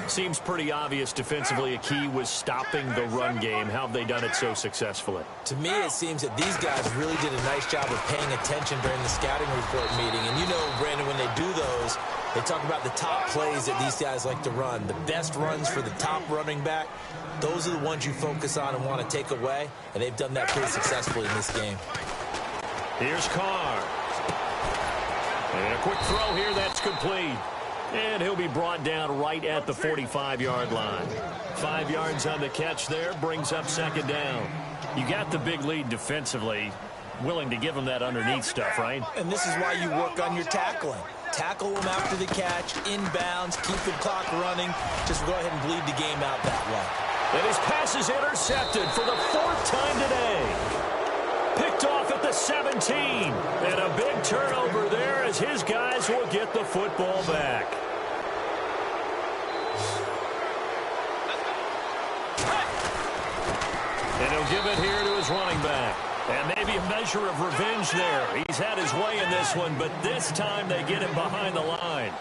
Seems pretty obvious defensively a key was stopping the run game. How have they done it so successfully? To me, it seems that these guys really did a nice job of paying attention during the scouting report meeting. And you know, Brandon, when they do those, They talk about the top plays that these guys like to run, the best runs for the top running back. Those are the ones you focus on and want to take away, and they've done that pretty successfully in this game. Here's Carr. And a quick throw here, that's complete. And he'll be brought down right at the 45-yard line. 5 yards on the catch there, brings up second down. You got the big lead defensively, willing to give them that underneath stuff, right? And this is why you work on your tackling. Tackle them after the catch, inbounds, keep the clock running. Just go ahead and bleed the game out that way. And his pass is intercepted for the 4th time today. Picked off at the 17. And a big turnover there as his guys will get the football back. And he'll give it here to his running back. And maybe a measure of revenge there. He's had his way in this one, but this time they get him behind the line.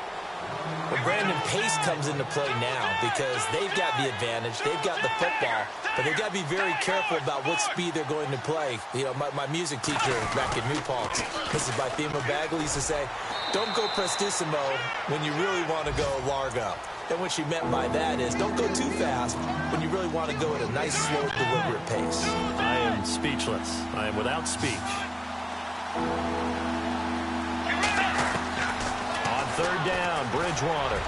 But Brandon, pace comes into play now because they've got the advantage. They've got the football, but they've got to be very careful about what speed they're going to play. You know, my music teacher back in New Paltz, this is by Thema Bagley, used to say, don't go prestissimo when you really want to go largo. And what she meant by that is don't go too fast when you really want to go at a nice, slow, deliberate pace. I am speechless. I am without speech. On 3rd down, Bridgewater.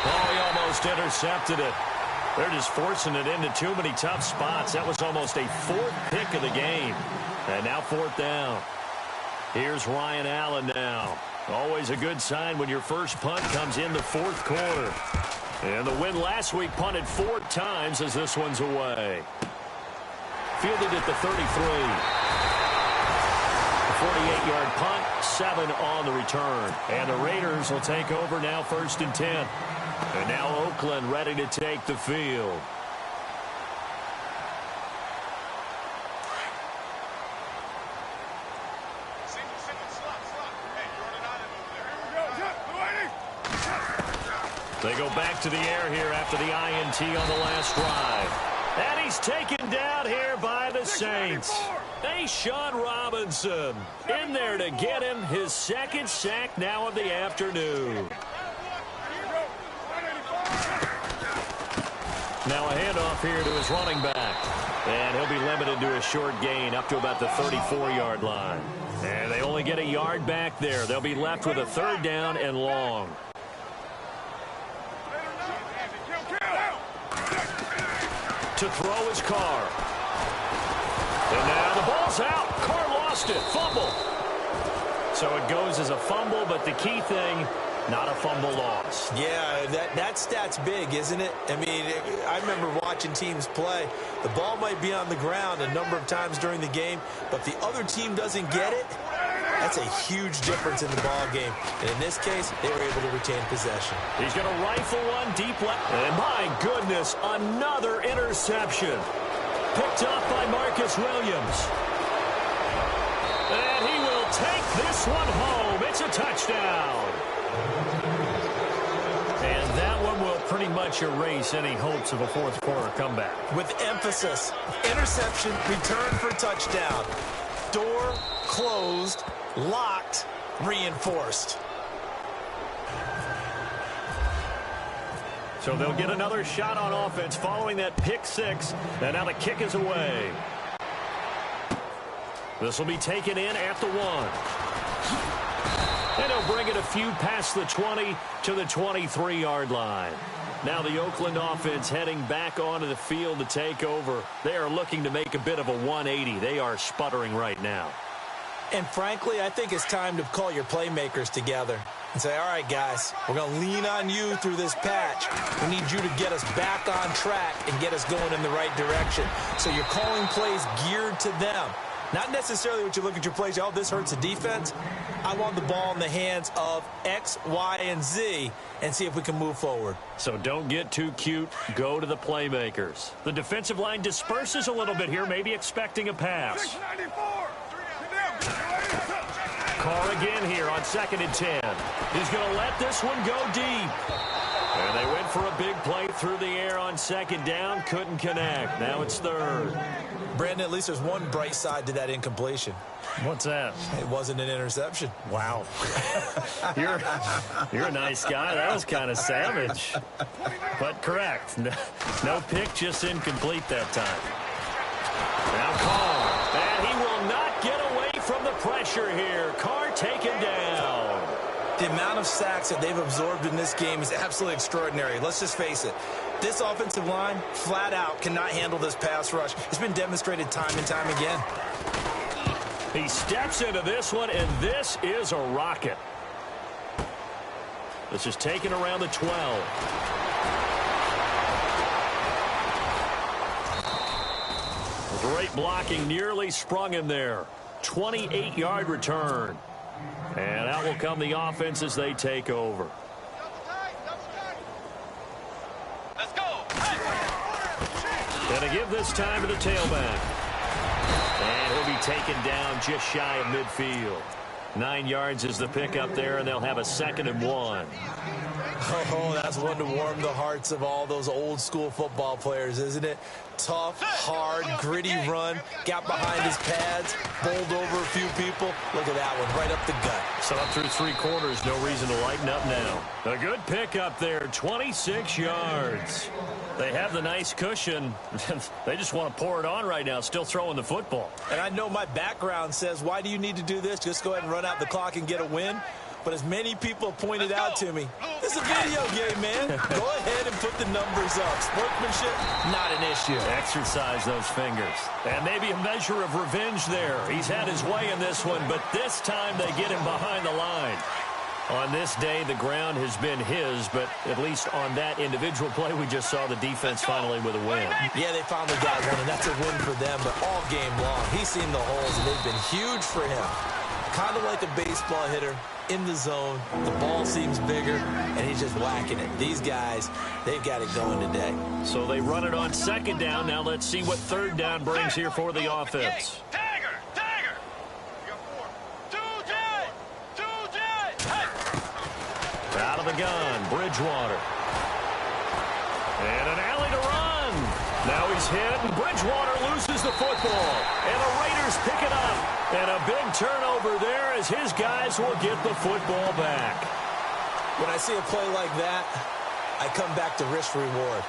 Oh, he almost intercepted it. They're just forcing it into too many tough spots. That was almost a 4th pick of the game. And now 4th down. Here's Ryan Allen now. Always a good sign when your first punt comes in the 4th quarter. And the win last week punted 4 times as this one's away. Fielded at the 33. A 48-yard punt, 7 on the return. And the Raiders will take over now 1st and 10. And now Oakland ready to take the field. They go back to the air here after the INT on the last drive. And he's taken down here by the Saints. Sean Robinson in there to get him his 2nd sack now of the afternoon. Now a handoff here to his running back. And he'll be limited to a short gain up to about the 34-yard line. And they only get a yard back there. They'll be left with a 3rd down and long. To throw is Carr. And now the ball's out. Carr lost it. Fumble. So it goes as a fumble, but the key thing, not a fumble loss. Yeah, that stat's big, isn't it? I mean, I remember watching teams play. The ball might be on the ground a number of times during the game, but if the other team doesn't get it, that's a huge difference in the ball game. And in this case, they were able to retain possession. He's going to rifle one deep left. And my goodness, another interception. Picked up by Marcus Williams. And he will take this one home. It's a touchdown. And that one will pretty much erase any hopes of a 4th quarter comeback. With emphasis, interception, return for touchdown. Door closed, locked, reinforced. So they'll get another shot on offense following that pick 6. And now the kick is away. This will be taken in at the 1. And he'll bring it a few past the 20 to the 23-yard line. Now the Oakland offense heading back onto the field to take over. They are looking to make a bit of a 180. They are sputtering right now. And frankly, I think it's time to call your playmakers together and say, all right, guys, we're going to lean on you through this patch. We need you to get us back on track and get us going in the right direction. So you're calling plays geared to them. Not necessarily what you look at your plays, oh, this hurts the defense. I want the ball in the hands of X, Y, and Z and see if we can move forward. So don't get too cute. Go to the playmakers. The defensive line disperses a little bit here, maybe expecting a pass. Carr again here on 2nd and 10. He's going to let this one go deep. And they went for a big play through the air on 2nd down. Couldn't connect. Now it's 3rd. Brandon, at least there's one bright side to that incompletion. What's that? It wasn't an interception. Wow. You're a nice guy. That was kind of savage. But correct. No pick, just incomplete that time. Now Carr. And he will not get away from the pressure here. Carr taken down. The amount of sacks that they've absorbed in this game is absolutely extraordinary. Let's just face it. This offensive line, flat out, cannot handle this pass rush. It's been demonstrated time and time again. He steps into this one, and this is a rocket. This is taken around the 12. Great blocking, nearly sprung him there. 28-yard return. And out will come the offense as they take over. Let's go. Going to give this time to the tailback. And he'll be taken down just shy of midfield. 9 yards is the pickup there, and they'll have a 2nd and 1. Oh, that's one to warm the hearts of all those old-school football players, isn't it? Tough, hard, gritty run, got behind his pads, bowled over a few people. Look at that one, right up the gut. So up through 3 quarters, no reason to lighten up now. A good pickup there, 26 yards. They have the nice cushion. They just want to pour it on right now, still throwing the football. And I know my background says, why do you need to do this? Just go ahead and run out the clock and get a win. But as many people pointed out to me, this is a video game, man. Go ahead and put the numbers up. Sportsmanship, not an issue. Exercise those fingers. And maybe a measure of revenge there. He's had his way in this one, but this time they get him behind the line. On this day, the ground has been his, but at least on that individual play, we just saw the defense finally with a win. Yeah, they finally got one, and that's a win for them, but all game long, he's seen the holes, and they've been huge for him. Kind of like a baseball hitter in the zone. The ball seems bigger, and he's just whacking it. These guys, they've got it going today. So they run it on 2nd down. Now let's see what 3rd down brings here for the offense. Out of the gun, Bridgewater. And an alley to run. Now he's hit, and Bridgewater loses the football. And the Raiders pick it up. And a big turnover there as his guys will get the football back. When I see a play like that, I come back to risk-reward.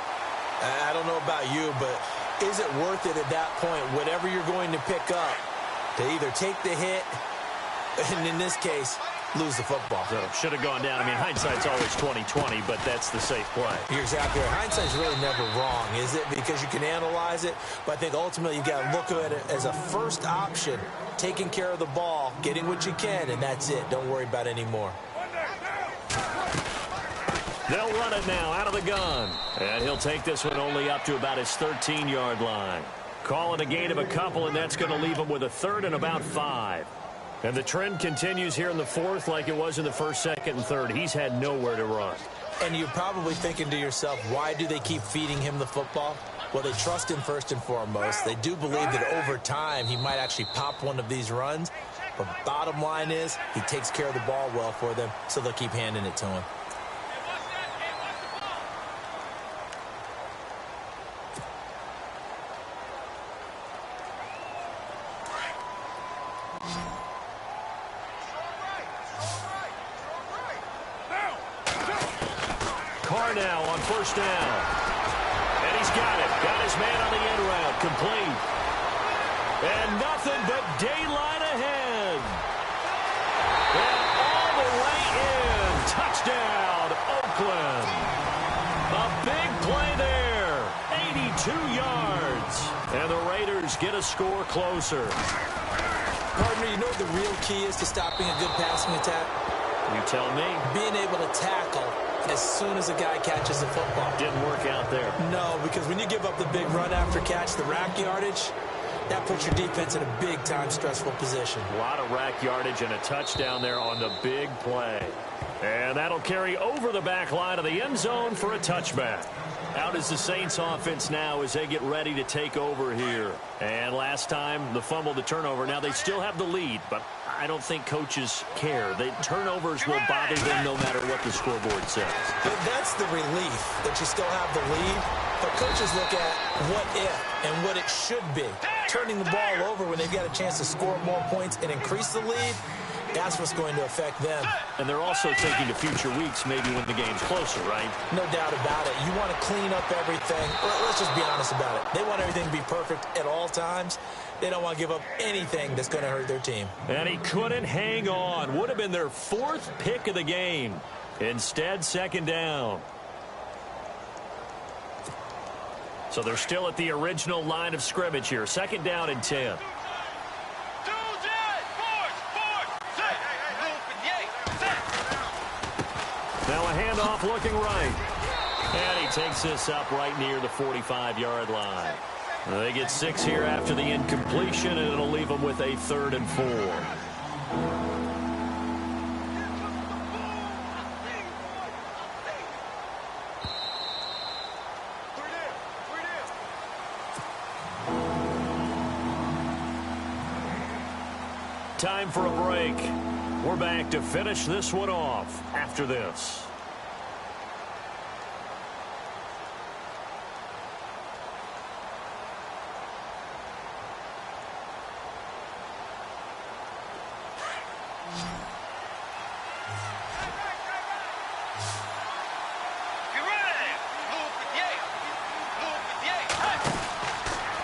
I don't know about you, but is it worth it at that point, whatever you're going to pick up, to either take the hit, and in this case, lose the football? So should have gone down. I mean, hindsight's always 20/20, but that's the safe play. You're exactly right. Hindsight's really never wrong, is it? Because you can analyze it, but I think ultimately you got to look at it as a first option, taking care of the ball, getting what you can, and that's it. Don't worry about any more. They'll run it now out of the gun. And he'll take this one only up to about his 13-yard line. Call it a gain of a couple, and that's going to leave him with a 3rd and about 5. And the trend continues here in the 4th like it was in the 1st, 2nd, and 3rd. He's had nowhere to run. And you're probably thinking to yourself, why do they keep feeding him the football? Well, they trust him first and foremost. They do believe that over time he might actually pop one of these runs. But bottom line is he takes care of the ball well for them, so they'll keep handing it to him. Carr now on 1st down. And he's got it. Got his man on the end route. Complete. And nothing but daylight ahead. And all the way in. Touchdown, Oakland. A big play there. 82 yards. And the Raiders get a score closer. Partner, you know what the real key is to stopping a good passing attack? You tell me. Being able to tackle as soon as a guy catches the football. Didn't work out there. No, because when you give up the big run after catch, the rack yardage, that puts your defense in a big-time stressful position. A lot of rack yardage and a touchdown there on the big play. And that'll carry over the back line of the end zone for a touchback. Out is the Saints offense now as they get ready to take over here. And last time, the fumble, the turnover. Now they still have the lead, but I don't think coaches care. The turnovers will bother them no matter what the scoreboard says. But that's the relief that you still have the lead. But coaches look at what if and what it should be. turning the ball over when they've got a chance to score more points and increase the lead, that's what's going to affect them. And they're also thinking to future weeks, maybe when the game's closer, right? No doubt about it. You want to clean up everything. Let's just be honest about it. They want everything to be perfect at all times. They don't want to give up anything that's going to hurt their team. And he couldn't hang on. Would have been their 4th pick of the game. Instead, 2nd down. So they're still at the original line of scrimmage here. 2nd down and 10. Now a handoff looking right. And he takes this up right near the 45-yard line. They get 6 here after the incompletion, and it'll leave them with a 3rd and 4. Time for a break. We're back to finish this one off after this.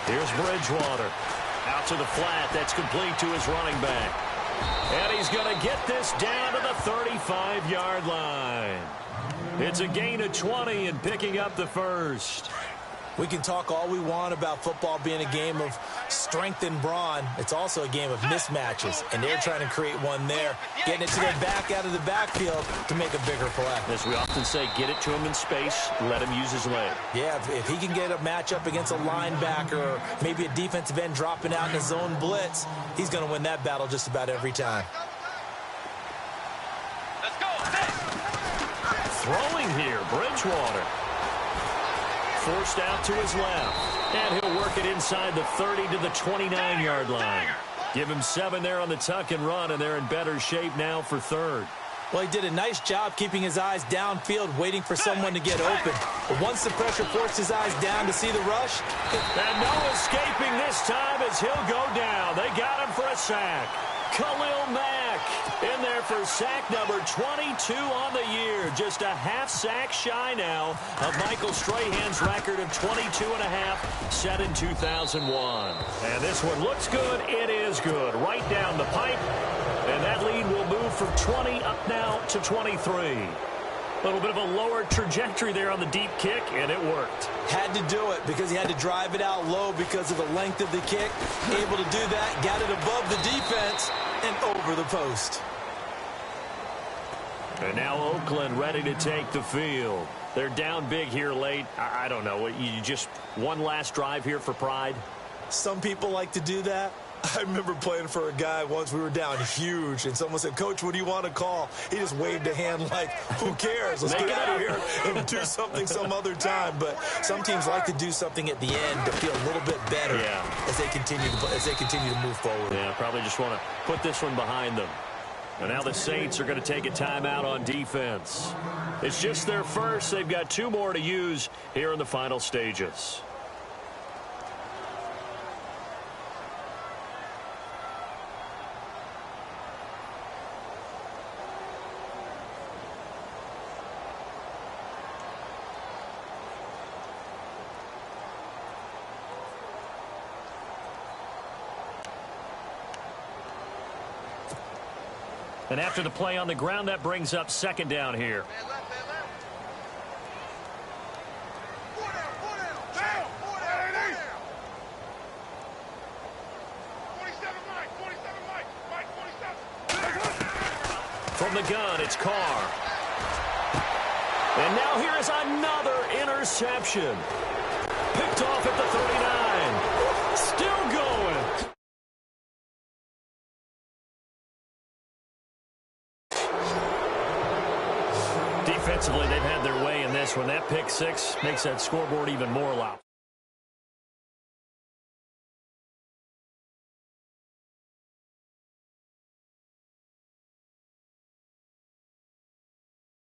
Here's Bridgewater. Out to the flat. That's complete to his running back. And he's going to get this down to the 35-yard line. It's a gain of 20 and picking up the 1st. We can talk all we want about football being a game of strength and brawn. It's also a game of mismatches, and they're trying to create one there, getting it to their back out of the backfield to make a bigger play. As we often say, get it to him in space, let him use his leg. Yeah, if he can get a matchup against a linebacker or maybe a defensive end dropping out in a zone blitz, he's going to win that battle just about every time. Let's go. Throwing here, Bridgewater. Forced out to his left. And he'll work it inside the 30 to the 29-yard line. Give him 7 there on the tuck and run, and they're in better shape now for 3rd. Well, he did a nice job keeping his eyes downfield, waiting for someone to get open. But once the pressure forced his eyes down to see the rush. And no escaping this time as he'll go down. They got him for a sack. Khalil Mack in there for sack number 22 on the year. Just a half sack shy now of Michael Strahan's record of 22.5 set in 2001. And this one looks good. It is good. Right down the pipe. And that lead will move from 20 up now to 23. A little bit of a lower trajectory there on the deep kick, and it worked. Had to do it because he had to drive it out low because of the length of the kick. Able to do that, got it above the defense and over the post. And now Oakland ready to take the field. They're down big here late. I don't know. You just one last drive here for pride? Some people like to do that. I remember playing for a guy once. We were down huge, and someone said, "Coach, what do you want to call?" He just waved a hand like, who cares? Let's get out of here and do something some other time. But some teams like to do something at the end to feel a little bit better as they continue to move forward. Yeah, probably just want to put this one behind them. And now the Saints are going to take a timeout on defense. It's just their first. They've got 2 more to use here in the final stages. And after the play on the ground, that brings up 2nd down here. From the gun, it's Carr. And now here is another interception. Picked off at the 39. Still going. Defensively, they've had their way in this one. That pick 6 makes that scoreboard even more loud.